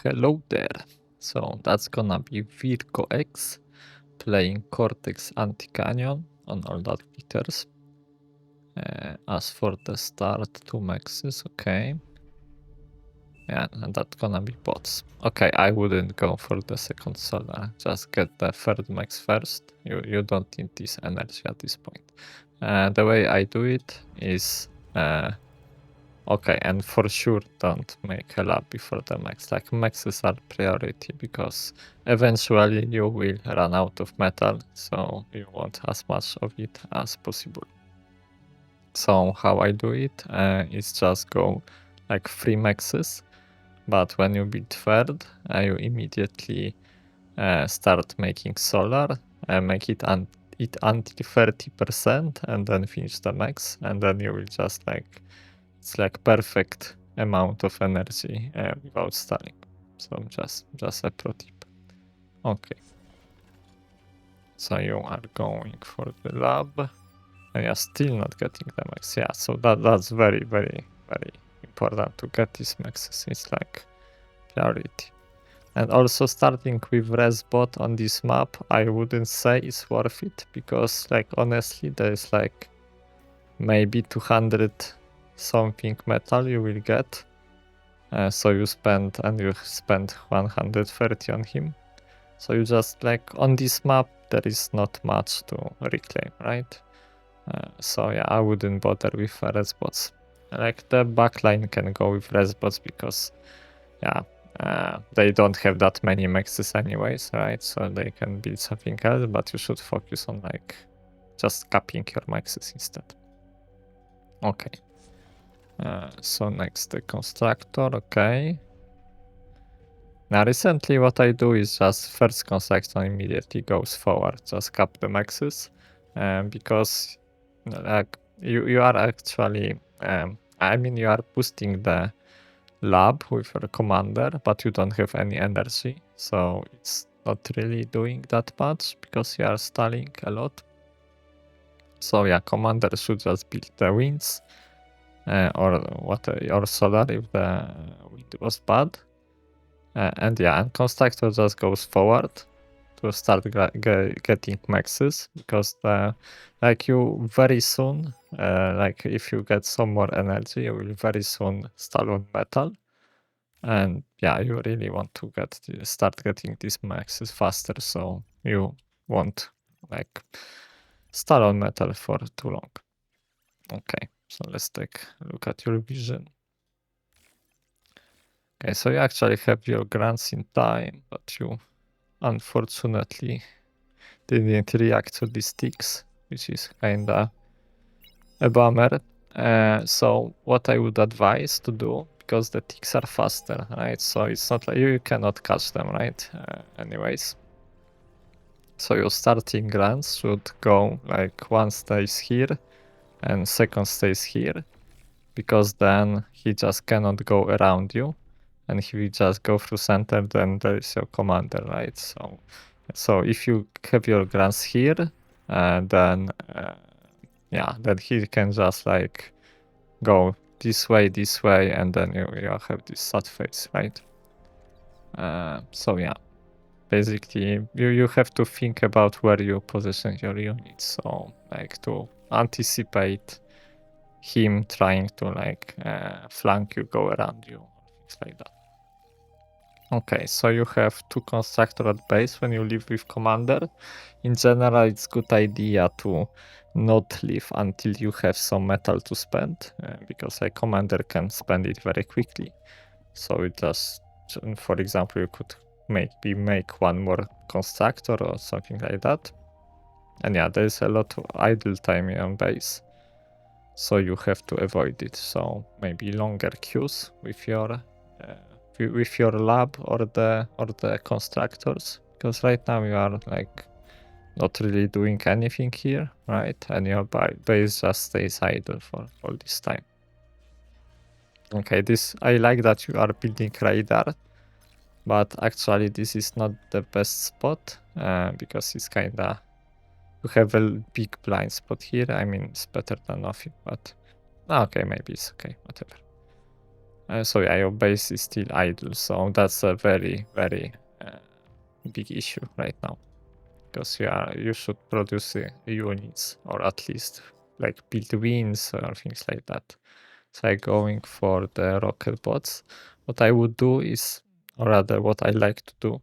Hello there. So that's gonna be Virgo X playing Cortex Anti-Canyon on all that glitters. As for the start, 2 maxes, okay. Yeah, and that's gonna be bots. Okay, I wouldn't go for the second solar. Just get the third max first. You don't need this energy at this point. The way I do it is okay, and for sure don't make a lab before the max. Like maxes are priority because eventually you will run out of metal, so you want as much of it as possible. So how I do it is just go like 3 maxes, but when you build third, you immediately start making solar, make it until 30% and then finish the max, and then you will just like it's like perfect amount of energy without stalling. So just a pro tip. Okay. So you are going for the lab and you're still not getting the max. Yeah, so that's very, very, very important to get these maxes. It's like priority. And also starting with resbot on this map, I wouldn't say it's worth it because like honestly there's like maybe 200 something metal you will get. So you spend 130 on him. So you just like on this map there is not much to reclaim, right? So yeah, I wouldn't bother with resbots. Like the backline can go with resbots because yeah, they don't have that many maxes anyways, right? So they can build something else, but you should focus on like just capping your maxes instead. Okay. So next the constructor, okay. Now recently what I do is just first constructor immediately goes forward, just cap the maxes, because like you are actually, I mean you are boosting the lab with your commander, but you don't have any energy, so it's not really doing that much because you are stalling a lot. So yeah, commander should just build the winds. Or solar if the wind was bad, and yeah, and constructor just goes forward to start getting maxes because like you very soon, like if you get some more energy, you will very soon stall on metal, and yeah, you really want to start getting these maxes faster, so you won't like stall on metal for too long. Okay. So let's take a look at your vision. Okay, so you actually have your grants in time, but you unfortunately didn't react to these ticks, which is kinda a bummer. So what I would advise to do, because the ticks are faster, right? So it's not like you cannot catch them, right? Anyways. So your starting grants should go like one stays here and second stays here, because then he just cannot go around you, and he will just go through center, then there is your commander, right? So if you have your grants here, then yeah, then he can just like go this way, and then you have this sat phase, right? So yeah, basically you have to think about where you position your units, so like to anticipate him trying to like flank you, go around you, things like that. Okay, so you have 2 constructor at base when you leave with commander. In general, it's good idea to not leave until you have some metal to spend, because a commander can spend it very quickly. So it just, for example, you could maybe make 1 more constructor or something like that. And yeah, there's a lot of idle time on base, so you have to avoid it. So maybe longer queues with your lab or the constructors, because right now you are like not really doing anything here, right? And your base just stays idle for all this time. Okay, I like that you are building radar, but actually this is not the best spot, because it's kinda, you have a big blind spot here. I mean, it's better than nothing, but okay, maybe it's okay, whatever. So yeah, your base is still idle, so that's a very big issue right now, because you should produce units, or at least like build wins or things like that. So I'm going for the rocket bots. What I would do is, or rather what I like to do,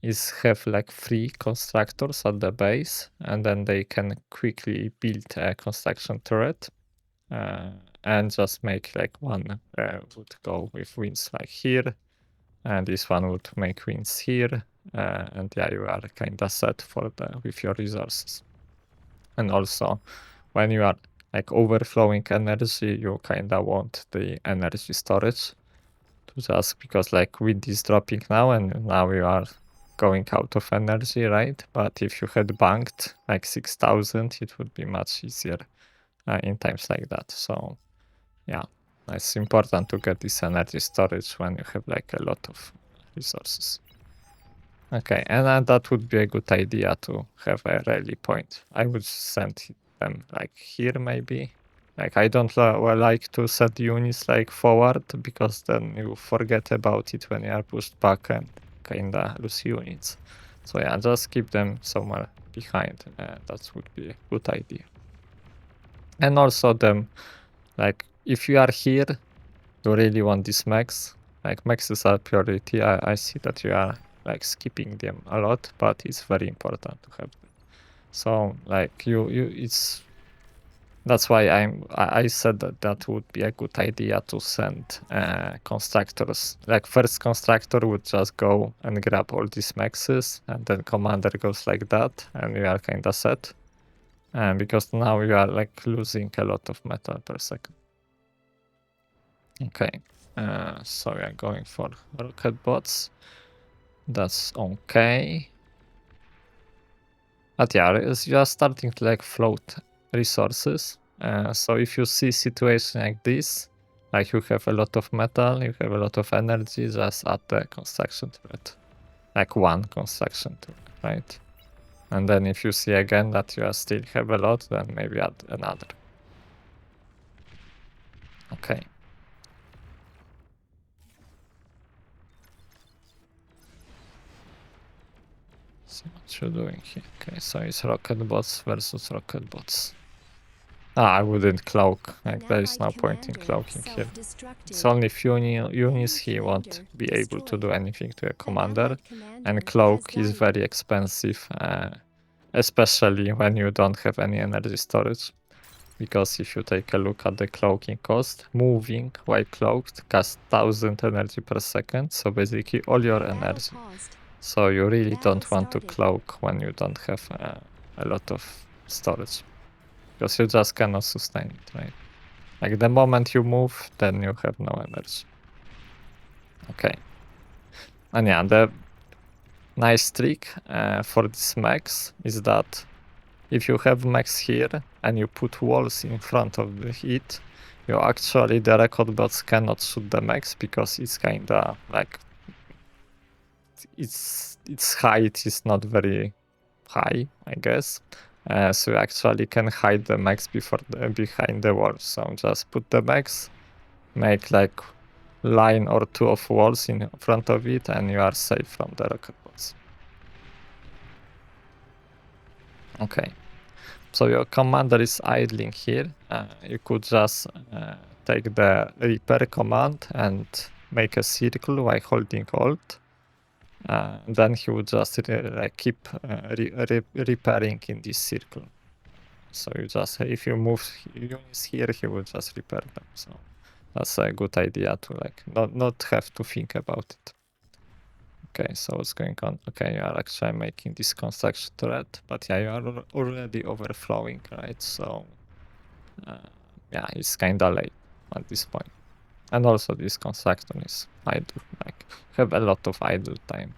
is have like 3 constructors at the base, and then they can quickly build a construction turret, and just make like one would go with wings like here, and this one would make wings here, and yeah, you are kind of set for with your resources. And also, when you are like overflowing energy, you kind of want the energy storage to just, because like wind is dropping now, and now you are going out of energy, right? But if you had banked like 6,000, it would be much easier in times like that. So yeah, it's important to get this energy storage when you have like a lot of resources. Okay, and that would be a good idea to have a rally point. I would send them like here maybe. Like I don't like to set units like forward, because then you forget about it when you are pushed back and kinda lose units. So yeah, just keep them somewhere behind. That would be a good idea. And also them, like if you are here, you really want this max. Like maxes are priority. I see that you are like skipping them a lot, but it's very important to have them. So like it's that's why I said that would be a good idea to send constructors. Like first constructor would just go and grab all these maxes, and then commander goes like that, and you are kind of set. Because now you are like losing a lot of metal per second. Okay, so we are going for rocket bots. That's okay. But yeah, it's just starting to like float resources. So if you see situation like this, like you have a lot of metal, you have a lot of energy, just add the construction turret. Like one construction turret, right? And then if you see again that you still have a lot, then maybe add another. Okay. See what you're doing here. Okay, so it's rocket bots versus rocket bots. I wouldn't cloak, like there is no point in cloaking here. It's only few units he won't be able to do anything to a commander, and cloak is very expensive, especially when you don't have any energy storage. Because if you take a look at the cloaking cost, moving while cloaked costs 1000 energy per second, so basically all your energy. So you really don't want to cloak when you don't have a lot of storage, because you just cannot sustain it, right? Like the moment you move, then you have no energy. Okay. And yeah, the nice trick for this max is that if you have max here and you put walls in front of it, you actually, the record bots cannot shoot the max, because it's kinda like its height is not very high, I guess. So you actually can hide the max behind the wall. So just put the max, make like line or two of walls in front of it, and you are safe from the rocket bots. Okay. So your commander is idling here. You could just take the repair command and make a circle while holding Alt. Then he would just keep repairing in this circle. So you just, if you move units here, he will just repair them. So that's a good idea to like not have to think about it. Okay, so what's going on? Okay, you are actually making this construction turret, but yeah, you are already overflowing, right? So yeah, it's kinda late at this point. And also this construction is idle, like have a lot of idle time.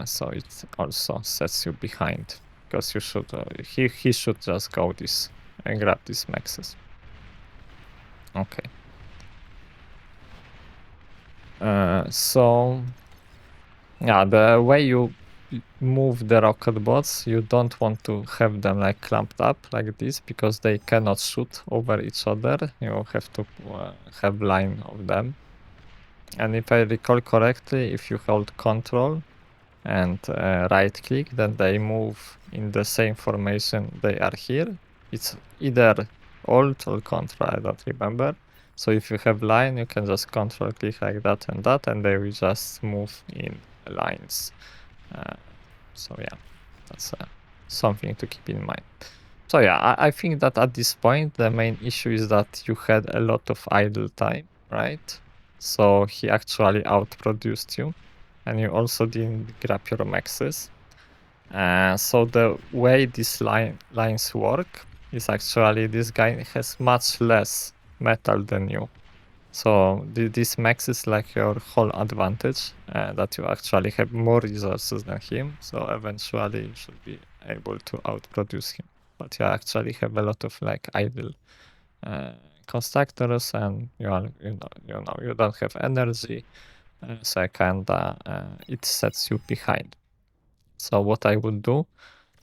So it also sets you behind, because you should he should just go this and grab these maxes. Okay. So yeah, the way you move the rocket bots, you don't want to have them like clamped up like this because they cannot shoot over each other. You have to have line of them. And if I recall correctly, if you hold control and right click, then they move in the same formation they are here. It's either alt or control, I don't remember. So if you have line, you can just control click like that, and they will just move in lines. So yeah, that's something to keep in mind. So yeah, I think that at this point, the main issue is that you had a lot of idle time, right? So he actually outproduced you, and you also didn't grab your maxes. So the way these lines work is actually this guy has much less metal than you. So this max is like your whole advantage, that you actually have more resources than him. So eventually you should be able to outproduce him. But you actually have a lot of like idle constructors, and you don't have energy. So kinda it sets you behind. So what I would do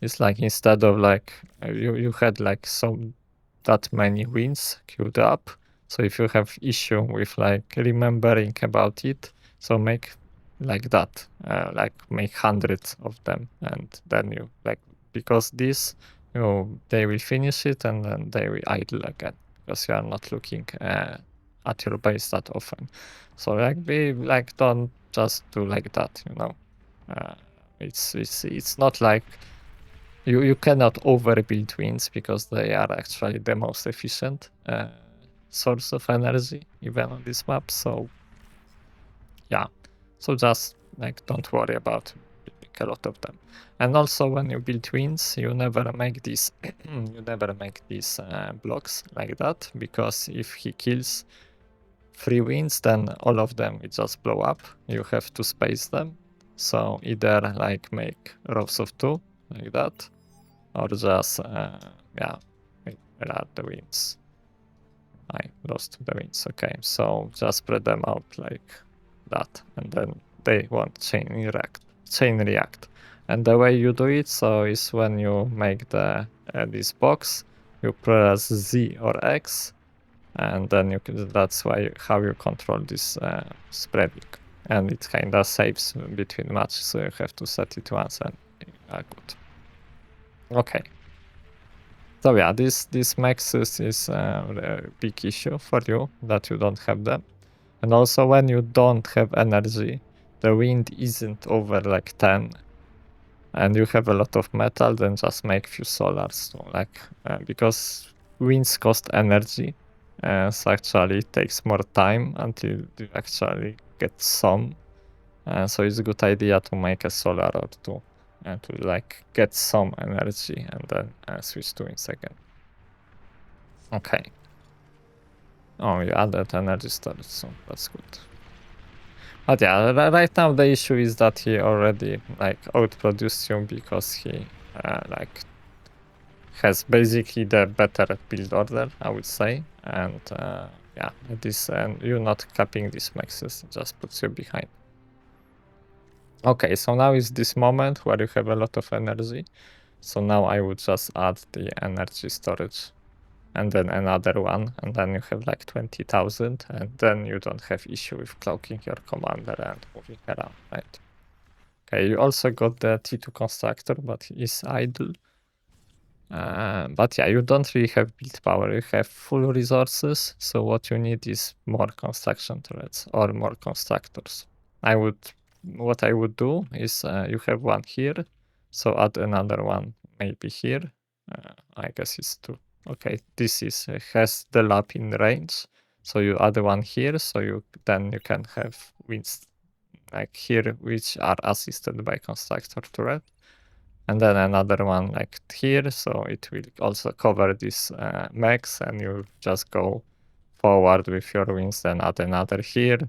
is like instead of like you had like that many wins queued up. So if you have issue with like remembering about it, so make like that, like make hundreds of them, and then you like, because this, they will finish it and then they will idle again because you are not looking at your base that often. So like don't just do like that, it's not like you cannot overbuild winds because they are actually the most efficient source of energy even on this map. So yeah, so just like don't worry about building a lot of them. And also when you build winds, you never make these blocks like that, because if he kills 3 winds, then all of them will just blow up. You have to space them. So either like make rows of 2 like that, or just add the winds. I lost the winds. Okay, so just spread them out like that, and then they won't chain react. And the way you do it, so is when you make the this box, you press Z or X, and then that's how you control this spreading, and it kind of saves between matches. So you have to set it once, and good. Okay. So yeah, this maxes is a big issue for you that you don't have them. And also when you don't have energy, the wind isn't over like 10, and you have a lot of metal, then just make few solars. So like because winds cost energy, so actually it takes more time until you actually get some. So it's a good idea to make a solar or two, and to like get some energy and then switch to winds again. Okay. Oh, you added energy storage, so that's good. But yeah, right now the issue is that he already like outproduced you because he like has basically the better build order, I would say. And yeah, this and you not capping these maxes just puts you behind. Okay, so now is this moment where you have a lot of energy. So now I would just add the energy storage, and then another one, and then you have like 20,000, and then you don't have issue with cloaking your commander and moving around, right? Okay, you also got the T2 constructor, but he is idle. But yeah, you don't really have build power, you have full resources, so what you need is more construction turrets or more constructors. What I would do is you have one here, so add another one maybe here. I guess it's 2. Okay, this has the lab in range, so you add one here, so then you can have wins like here, which are assisted by constructor turret, and then another one like here, so it will also cover this max, and you just go forward with your wins, then add another here,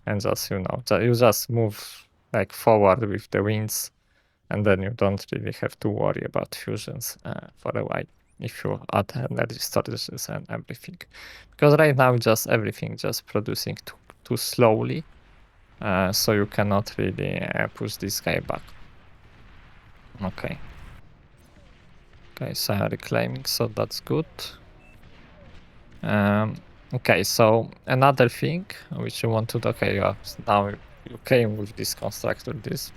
and just you just move like forward with the wins, and then you don't really have to worry about fusions for a while if you add energy storages and everything, because right now just everything just producing too slowly, so you cannot really push this guy back. Okay. Okay, so I'm reclaiming, so that's good. Okay, so another thing which you want to do, okay, now you came with this constructor, this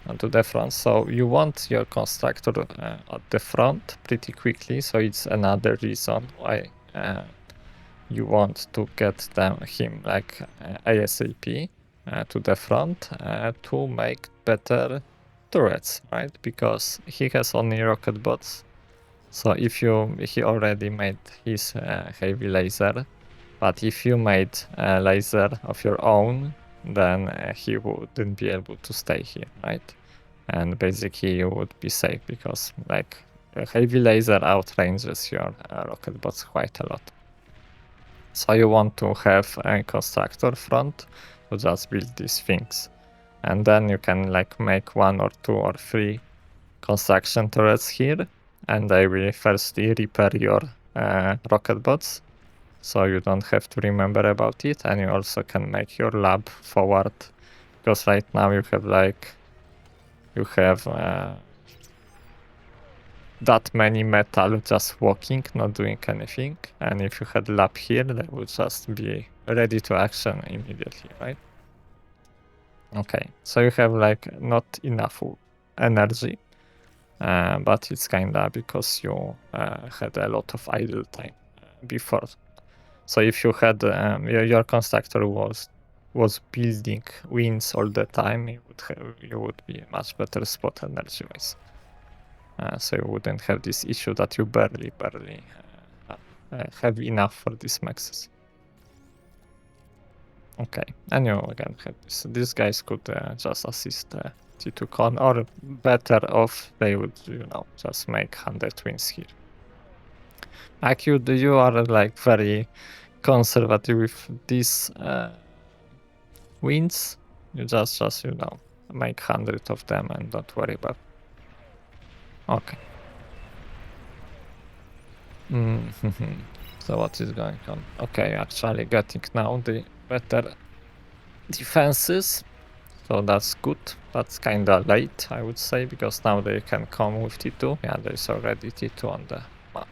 onto the front, so you want your constructor at the front pretty quickly, so it's another reason why you want to get him like ASAP to the front to make better turrets, right? Because he has only rocket bots. So if he already made his heavy laser, but if you made a laser of your own, then he wouldn't be able to stay here, right? And basically you would be safe because like a heavy laser outranges your rocket bots quite a lot. So you want to have a constructor front to just build these things. And then you can like make 1 or 2 or 3 construction turrets here, and they will firstly repair your rocket bots, so you don't have to remember about it, and you also can make your lab forward, because right now you have that many metal just walking, not doing anything, and if you had lab here, they would just be ready to action immediately, right? Okay, so you have like not enough energy. But it's kinda because you had a lot of idle time before. So if you had your constructor was building wins all the time, you would be a much better spot energy-wise. So you wouldn't have this issue that you barely have enough for these maxes. Okay, and you again have this. These guys could just assist T2 con, or better off, they would, just make 100 wins here. Like you are like very conservative with these wins. You just make 100 of them and don't worry about. Okay. So what is going on? Okay, actually getting now the better defenses. So that's good. That's kinda late, I would say, because now they can come with T2. Yeah, there's already T2 on the map.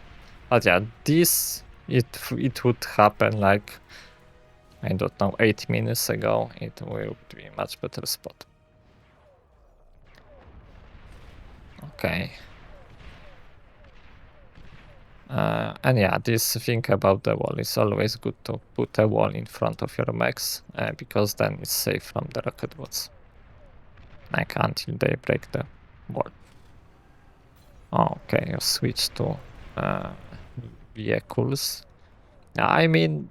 But yeah, this, it would happen like, I don't know, 8 minutes ago. It will be a much better spot. Okay. And yeah, this thing about the wall is always good to put a wall in front of your mechs, because then it's safe from the rocket bots. Like until they break the wall. Oh, okay, you switch to vehicles. I mean,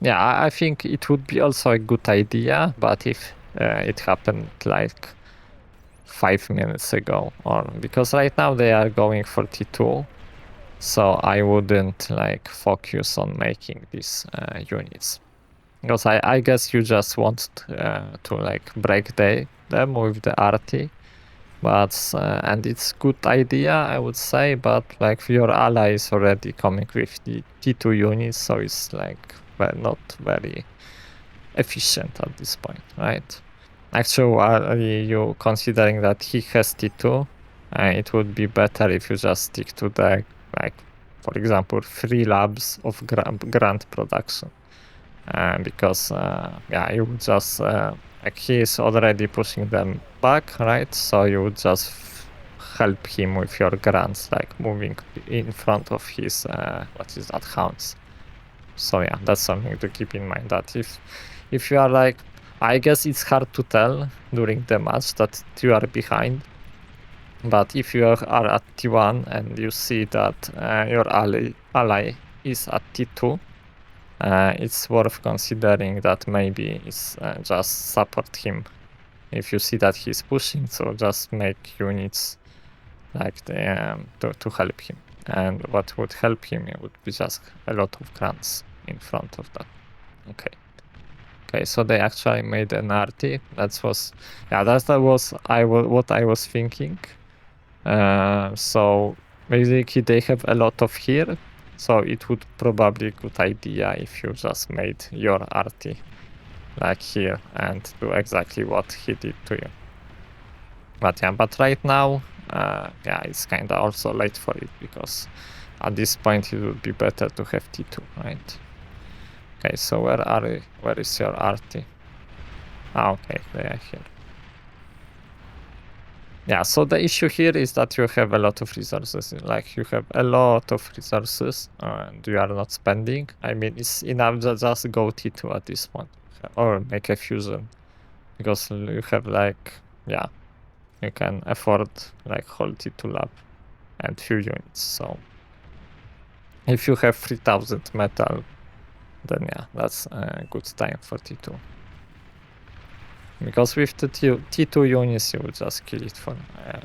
yeah, I think it would be also a good idea, but if it happened like 5 minutes ago, or because right now they are going for T2, so I wouldn't like focus on making these units, because I guess you just want to like break them with the RT, but and it's good idea, I would say, but like your ally is already coming with the T2 units, so it's like not very efficient at this point, right? Actually, you considering that he has T2, it would be better if you just stick to the, like, for example, 3 labs of grand production, because yeah, you would just like he is already pushing them back, right? So you would just help him with your grants, like moving in front of his what is that, hounds. So yeah, that's something to keep in mind, that if you are like, I guess it's hard to tell during the match that you are behind, but if you are at T1 and you see that your ally is at T2, it's worth considering that maybe it's just support him if you see that he's pushing, so just make units like to help him. And what would help him, it would be just a lot of grants in front of that. Okay, so they actually made an RT. That was what I was thinking. So basically they have a lot of here, so it would probably be a good idea if you just made your RT like here and do exactly what he did to you. But yeah, but right now yeah, it's kind of also late for it, because at this point it would be better to have T2, right? Okay, so where is your RT? Ah, okay, they are here. Yeah, so the issue here is that you have a lot of resources. Like, you have a lot of resources and you are not spending. I mean, it's enough to just go T2 at this point, or make a fusion, because you have, like, yeah, you can afford like whole T2 lab and few units. So if you have 3000 metal, then yeah, that's a good time for T2. Because with the T2 units, you will just kill it for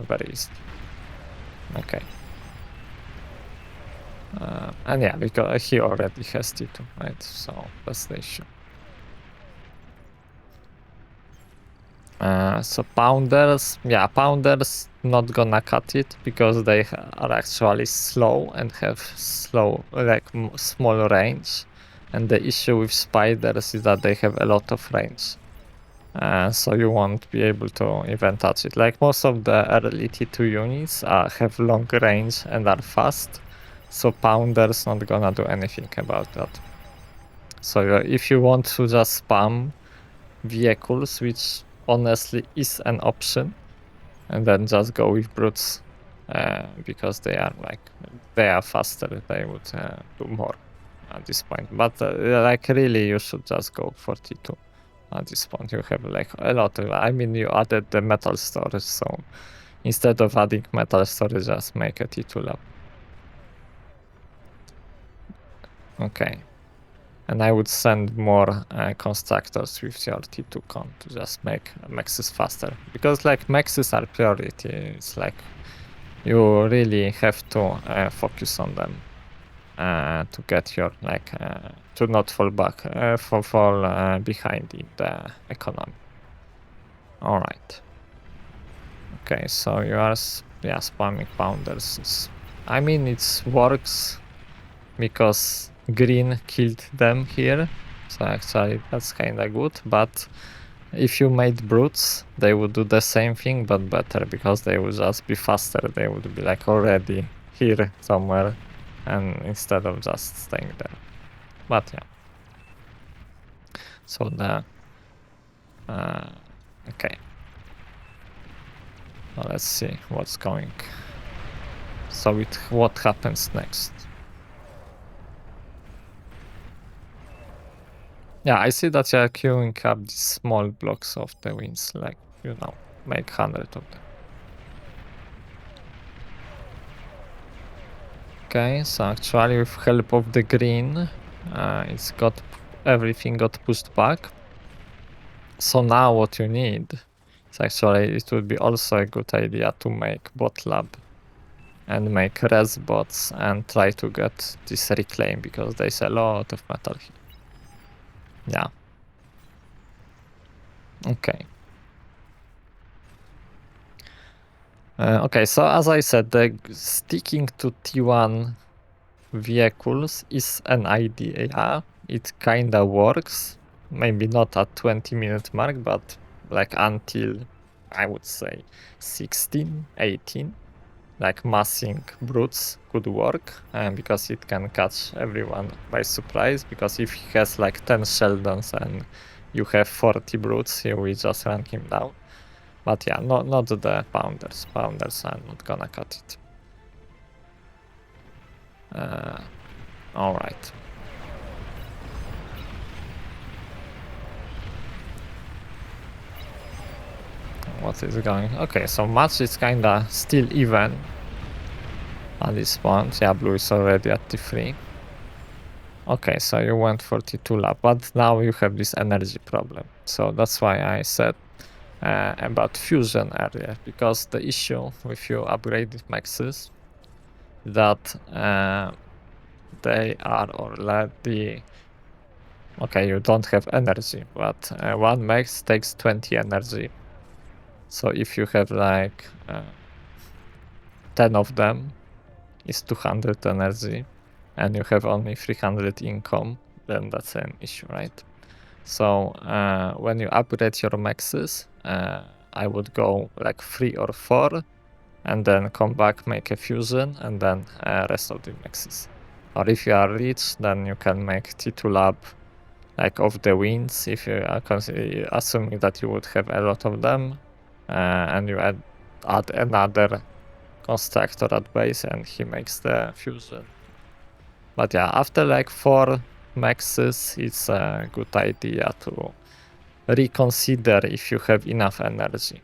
very easy. Okay. And yeah, because he already has T2, right? So that's the issue. So Pounders, yeah, Pounders not gonna cut it, because they are actually slow and have slow, like, small range. And the issue with Spiders is that they have a lot of range. So you won't be able to even touch it. Like, most of the early T2 units have long range and are fast, so Pounder's not gonna do anything about that. So if you want to just spam vehicles, which honestly is an option, and then just go with brutes, because they are faster, they would do more at this point. But like, really, you should just go for T2. At this point, you have like a lot of, I mean, you added the metal storage, so instead of adding metal storage, just make a T2 lab. Okay. And I would send more constructors with your T2 con to just make mexes faster. Because like, mexes are priority. It's like, you really have to focus on them to get your, like, to not fall back, fall behind in the economy. All right. Okay, so you are spamming Pounders. I mean, it works because green killed them here, so actually that's kinda good. But if you made brutes, they would do the same thing but better, because they would just be faster. They would be like already here somewhere, and instead of just staying there. But yeah. So the okay. Well, let's see what's going. So what happens next? Yeah, I see that you're queuing up these small blocks of the wins, like, you know, make 100 of them. Okay, so actually with help of the green, everything got pushed back. So now what you need is actually, it would be also a good idea to make bot lab and make res bots and try to get this reclaim, because there's a lot of metal here. Yeah. Okay. Okay, so as I said, the sticking to T1 vehicles is an idea. It kinda works. Maybe not at 20-minute mark, but like until, I would say, 16, 18. Like, massing brutes could work, because it can catch everyone by surprise. Because if he has like 10 Sheldons and you have 40 brutes, you will just run him down. But yeah, not the Pounders. Pounders are not gonna cut it. All right. What is going? Okay, so match is kinda still even at this point. Yeah, blue is already at T3. Okay, so you went for T2 lab, but now you have this energy problem. So that's why I said about fusion earlier, because the issue with your upgraded maxes that they are already, okay, you don't have energy, but one max takes 20 energy. So if you have like 10 of them, it's 200 energy, and you have only 300 income, then that's an issue, right? So when you upgrade your maxes, I would go like 3 or 4 and then come back, make a fusion, and then rest of the mixes. Or if you are rich, then you can make T2 lab like of the winds, if you are assuming that you would have a lot of them, and you add another constructor at base and he makes the fusion. But yeah, after like 4 maxes, it's a good idea to reconsider if you have enough energy.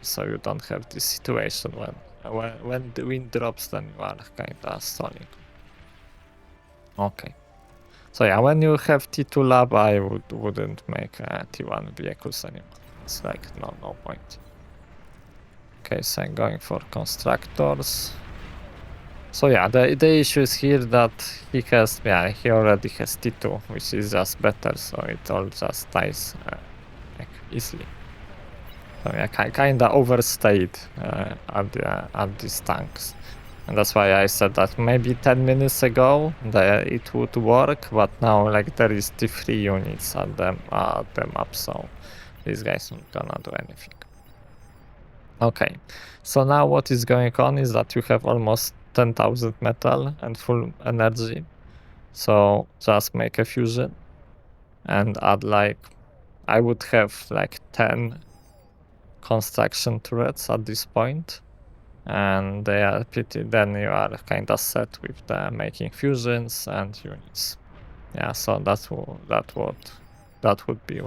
So you don't have this situation when the wind drops, then you are kinda stalling. Okay. So yeah, when you have T2 lab, I wouldn't make T1 vehicles anymore. It's like no point. Okay, so I'm going for constructors. So yeah, the issue is here that he already has T2, which is just better, so it all just dies like easily. So yeah, kinda overstayed at these tanks. And that's why I said that maybe 10 minutes ago it would work, but now like there is T3 units at the map, so these guys aren't gonna do anything. Okay, so now what is going on is that you have almost 10,000 metal and full energy. So just make a fusion and add like, I would have like 10 construction turrets at this point, and they are then you are kind of set with the making fusions and units. Yeah, so that would be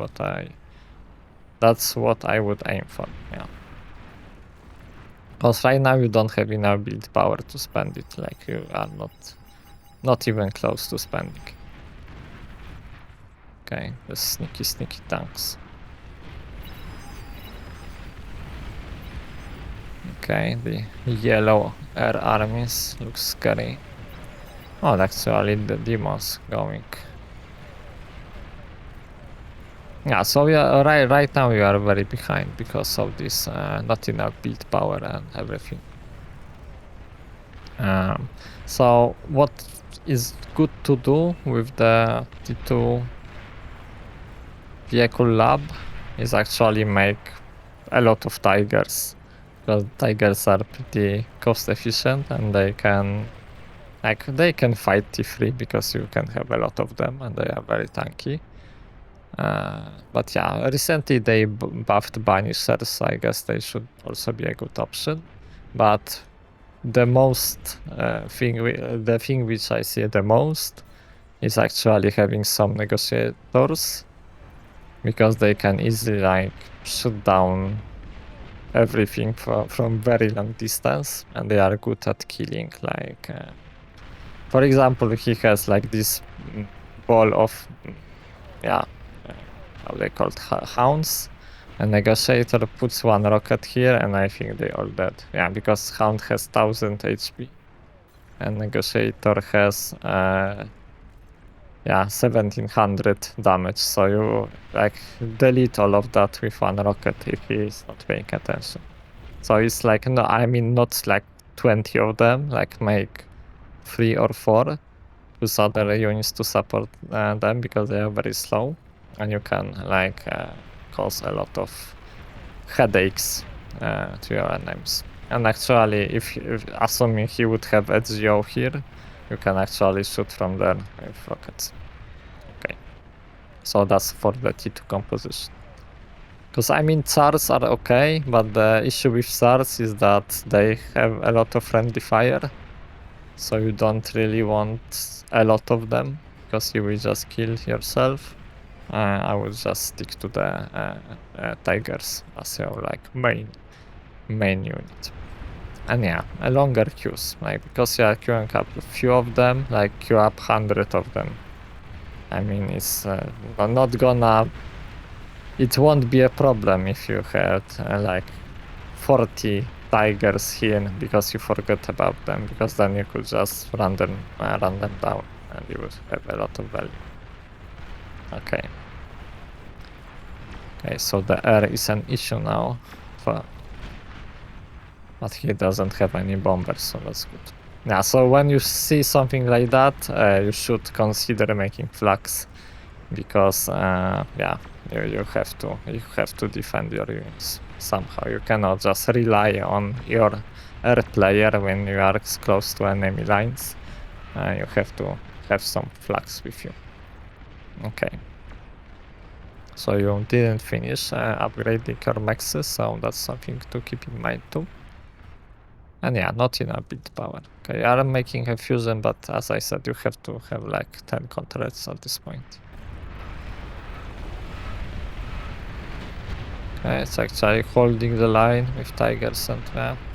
that's what I would aim for. Yeah, because right now you don't have enough build power to spend it. Like you are not even close to spending. Okay, the sneaky tanks. Okay, the yellow air armies looks scary. Oh, actually the demons going. Yeah, so right now we are very behind because of this not enough build power and everything. So what is good to do with the T2 vehicle lab is actually make a lot of tigers, because tigers are pretty cost efficient and they can fight T3 because you can have a lot of them and they are very tanky. But yeah, recently they buffed banishers, so I guess they should also be a good option. But the thing which I see the most is actually having some negotiators, because they can easily like shoot down everything from very long distance, and they are good at killing. Like, for example, he has like this ball of how they called hounds. A negotiator puts one rocket here, and I think they all dead. Yeah, because hound has 1000 HP, and negotiator has 1700 damage. So you like delete all of that with one rocket if he is not paying attention. So it's like not like 20 of them, like make 3 or 4, use other units to support them because they are very slow, and you can like cause a lot of headaches to your enemies. And actually, if assuming he would have HGO here, you can actually shoot from there with rockets. Okay, so that's for the T2 composition. Because I mean, SARs are okay, but the issue with SARs is that they have a lot of friendly fire, so you don't really want a lot of them because you will just kill yourself. I would just stick to the tigers as your like main unit. And yeah, a longer queues, like because you are queuing up a few of them, like queue up 100 of them. I mean, it's not gonna. It won't be a problem if you had like 40 tigers here because you forgot about them, because then you could just run them down and you would have a lot of value. Okay. Okay, so the air is an issue now, but he doesn't have any bombers, so that's good. Yeah, so when you see something like that, you should consider making flags, because you have to defend your units. somehow. You cannot just rely on your air player when you are close to enemy lines. You have to have some flags with you. Okay. So you didn't finish upgrading your mexes, so that's something to keep in mind too. And yeah, not enough build power. Okay, you are making a fusion, but as I said, you have to have like 10 contracts at this point. Okay, it's actually holding the line with tigers and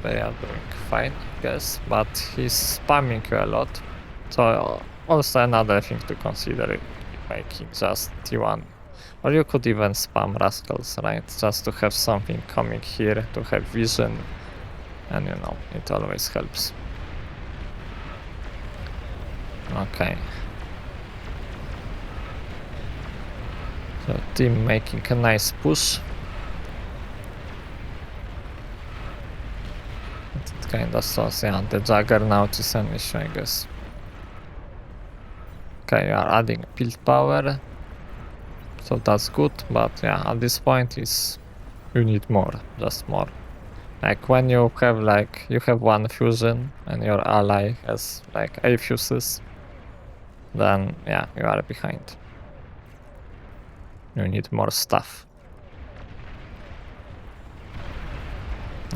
they are doing fine, I guess, but he's spamming you a lot. So also another thing to consider, making just T1. Or you could even spam rascals, right? Just to have something coming here, to have vision. And you know, it always helps. Okay. So team making a nice push. It kinda shows, yeah, the Juggernaut is an issue, I guess. Okay, you are adding build power. So that's good, but yeah, at this point you need more, just more. Like when you have one fusion and your ally has like 8 fuses, then yeah, you are behind. You need more stuff.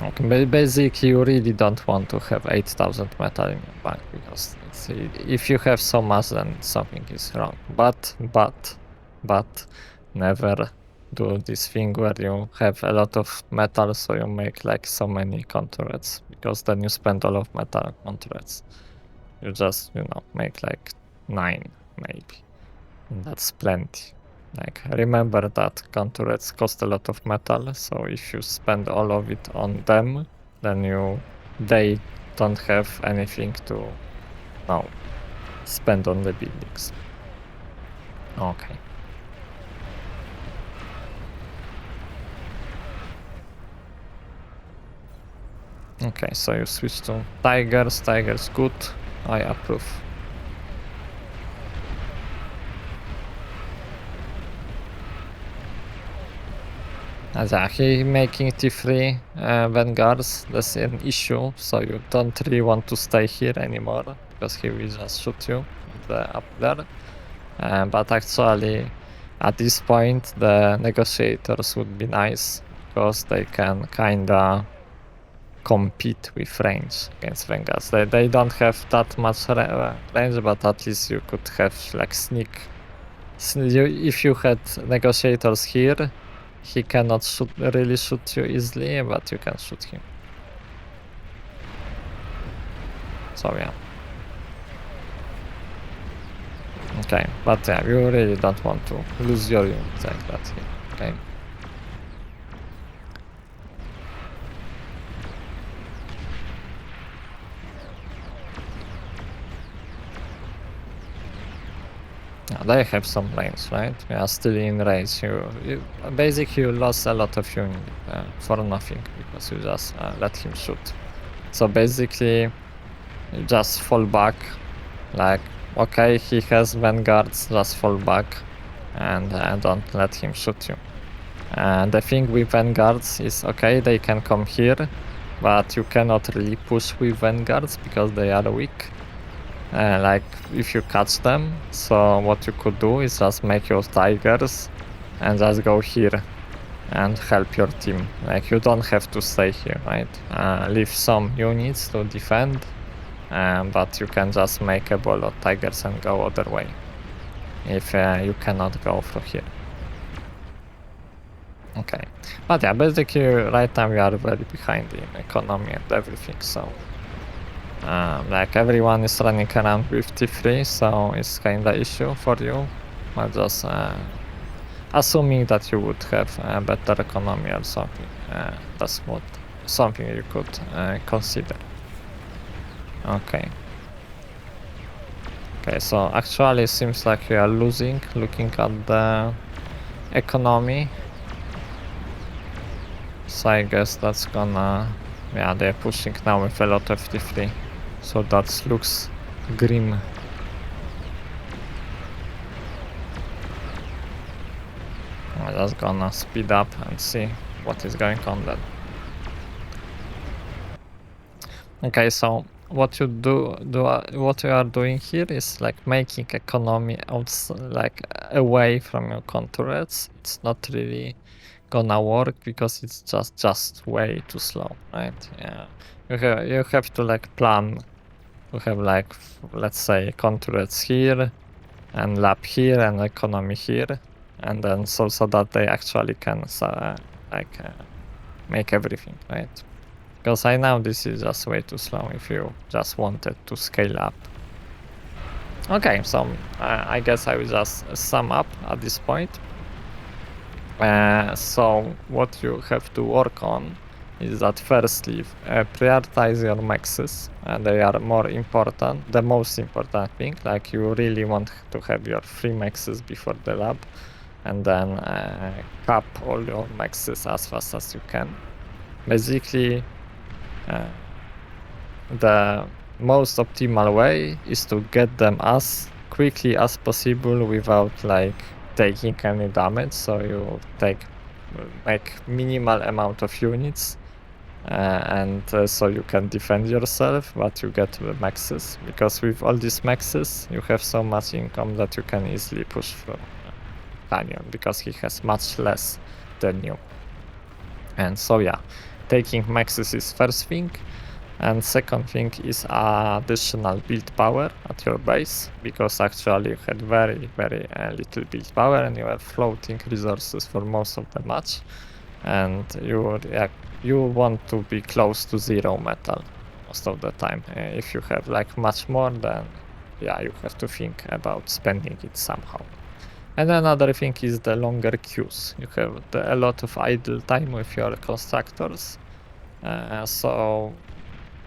Okay, basically you really don't want to have 8,000 metal in your bank, because if you have so much, then something is wrong. But never do this thing where you have a lot of metal, so you make like so many contracts, because then you spend all of metal contracts. You just, you know, make like 9 maybe. And that's plenty. Like, remember that contracts cost a lot of metal, so if you spend all of it on them, then they don't have anything to spend on the buildings. Okay. Okay, so you switch to tigers. Tigers good. I approve. He making T3 vanguards, that's an issue, so you don't really want to stay here anymore, because he will just shoot you up there. But actually, at this point, the negotiators would be nice, because they can kinda compete with range against vanguards. They don't have that much range, but at least you could have like sneak. If you had negotiators here, he cannot really shoot you easily, but you can shoot him. So yeah. Okay, but yeah, you really don't want to lose your unit like that here. Okay. Yeah, they have some lanes, right? We are still in race. Basically you lost a lot of unit for nothing, because you just let him shoot. So basically you just fall back, like, okay, he has vanguards, just fall back and don't let him shoot you. And the thing with vanguards is, okay, they can come here, but you cannot really push with vanguards because they are weak. Like if you catch them, so what you could do is just make your tigers and just go here and help your team. Like, you don't have to stay here, right? Leave some units to defend, but you can just make a ball of tigers and go other way if you cannot go from here. Okay, but yeah, basically right now we are very behind in economy and everything, so like everyone is running around with T3, so it's kinda issue for you. But just assuming that you would have a better economy or something, that's something you could consider. Okay. Okay, so actually it seems like we are losing, looking at the economy. So I guess that's gonna... yeah, they're pushing now with a lot of T3. So that looks grim. I'm just gonna speed up and see what is going on then. Okay, so what you what you are doing here is like making economy like away from your turrets. It's not really gonna work because it's just way too slow, right? Yeah, you have to like plan. You have like let's say turrets here, and lab here, and economy here, and then so that they actually can like make everything, right? Because I know this is just way too slow if you just wanted to scale up. Okay, so I guess I will just sum up at this point. So what you have to work on is that firstly, prioritize your maxes. They are more important, the most important thing. Like you really want to have your 3 maxes before the lab, and then cap all your maxes as fast as you can. Basically, the most optimal way is to get them as quickly as possible without like taking any damage. So you make minimal amount of units, and so you can defend yourself, but you get the maxes, because with all these maxes you have so much income that you can easily push through Canyon, because he has much less than you. And so yeah, taking maxes is first thing. And second thing is additional build power at your base, because actually you had very little build power and you have floating resources for most of the match, and you want to be close to 0 metal most of the time. If you have like much more, then yeah, you have to think about spending it somehow. And another thing is the longer queues. You have a lot of idle time with your constructors, so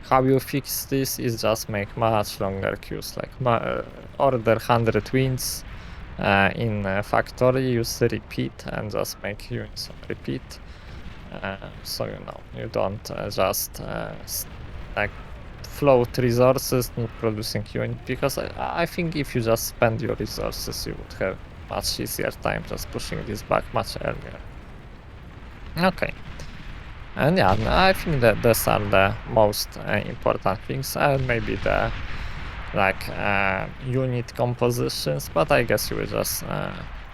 how you fix this is just make much longer queues, like order 100 wins in factory, use repeat and just make units on repeat. So you don't just like float resources, not producing unit, because I think if you just spend your resources, you would have much easier time just pushing this back much earlier. Okay. And yeah, I think that those are the most important things, and maybe the like unit compositions, but I guess you were just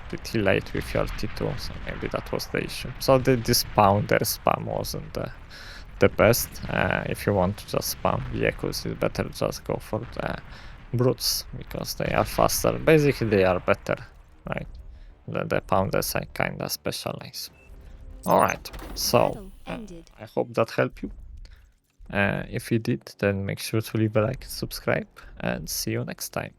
pretty late with your T2, so maybe that was the issue. So this pounder spam wasn't the best. If you want to just spam vehicles, it's better just go for the brutes, because they are faster. Basically, they are better, right? The pounders I kinda specialize. Alright, so I hope that helped you. If you did, then make sure to leave a like and subscribe, and see you next time.